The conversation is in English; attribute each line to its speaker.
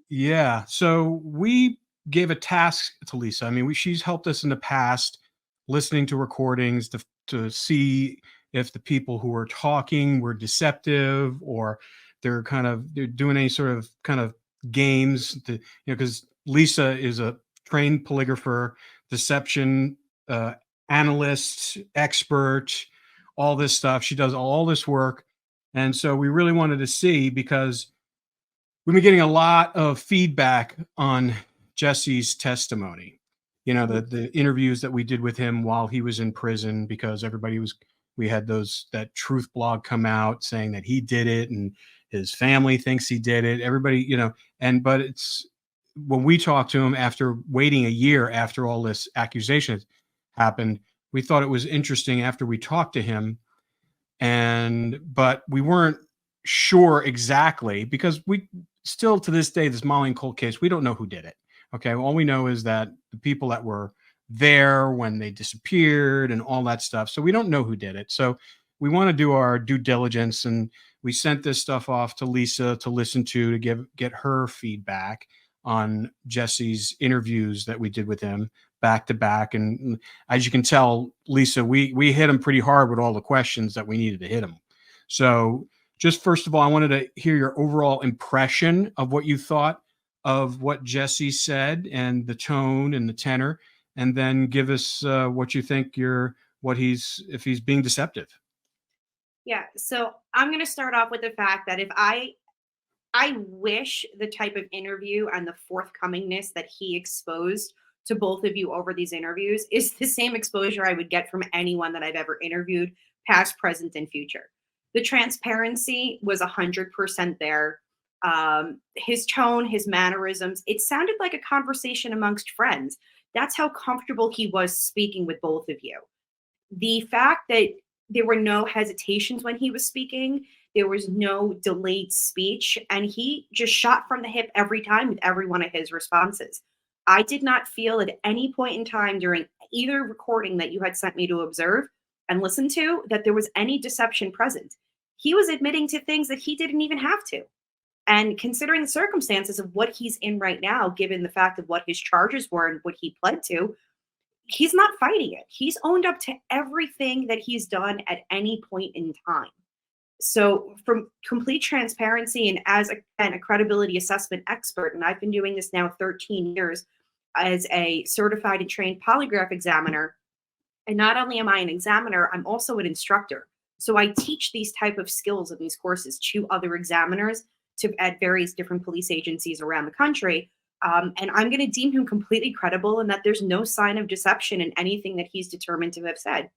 Speaker 1: Yeah. So we gave a task to Lisa. I mean, she's helped us in the past, listening to recordings to see if the people who were talking were deceptive, or they're doing any sort of kind of games to, because Lisa is a trained polygrapher, deception uh, analyst, expert, all this stuff. She does all this work. And so we really wanted to see, because we've been getting a lot of feedback on Jesse's testimony. The interviews that we did with him while he was in prison, because we had that truth blog come out saying that he did it and his family thinks he did it. Everybody, but it's when we talked to him after waiting a year after all this accusation happened, we thought it was interesting after we talked to him, but we weren't sure exactly, because we still to this day, this Molly and Colt case, we don't know who did it. Okay. All we know is that the people that were there when they disappeared and all that stuff. So we don't know who did it. So we want to do our due diligence, and we sent this stuff off to Lisa to listen to get her feedback on Jesse's interviews that we did with him back to back. And as you can tell, Lisa, we hit him pretty hard with all the questions that we needed to hit him. So just first of all, I wanted to hear your overall impression of what you thought of what Jesse said and the tone and the tenor, and then give us what you think if he's being deceptive.
Speaker 2: Yeah, so I'm going to start off with the fact that if I wish the type of interview and the forthcomingness that he exposed to both of you over these interviews is the same exposure I would get from anyone that I've ever interviewed, past, present, and future. The transparency was 100% there. His tone, his mannerisms, it sounded like a conversation amongst friends. That's how comfortable he was speaking with both of you. The fact that there were no hesitations when he was speaking, there was no delayed speech, and he just shot from the hip every time with every one of his responses. I did not feel at any point in time during either recording that you had sent me to observe and listen to that there was any deception present. He was admitting to things that he didn't even have to. And considering the circumstances of what he's in right now, given the fact of what his charges were and what he pled to, he's not fighting it. He's owned up to everything that he's done at any point in time. So from complete transparency, and as a credibility assessment expert, and I've been doing this now 13 years as a certified and trained polygraph examiner, and not only am I an examiner, I'm also an instructor. So I teach these type of skills in these courses to other examiners at various different police agencies around the country. And I'm going to deem him completely credible, and that there's no sign of deception in anything that he's determined to have said.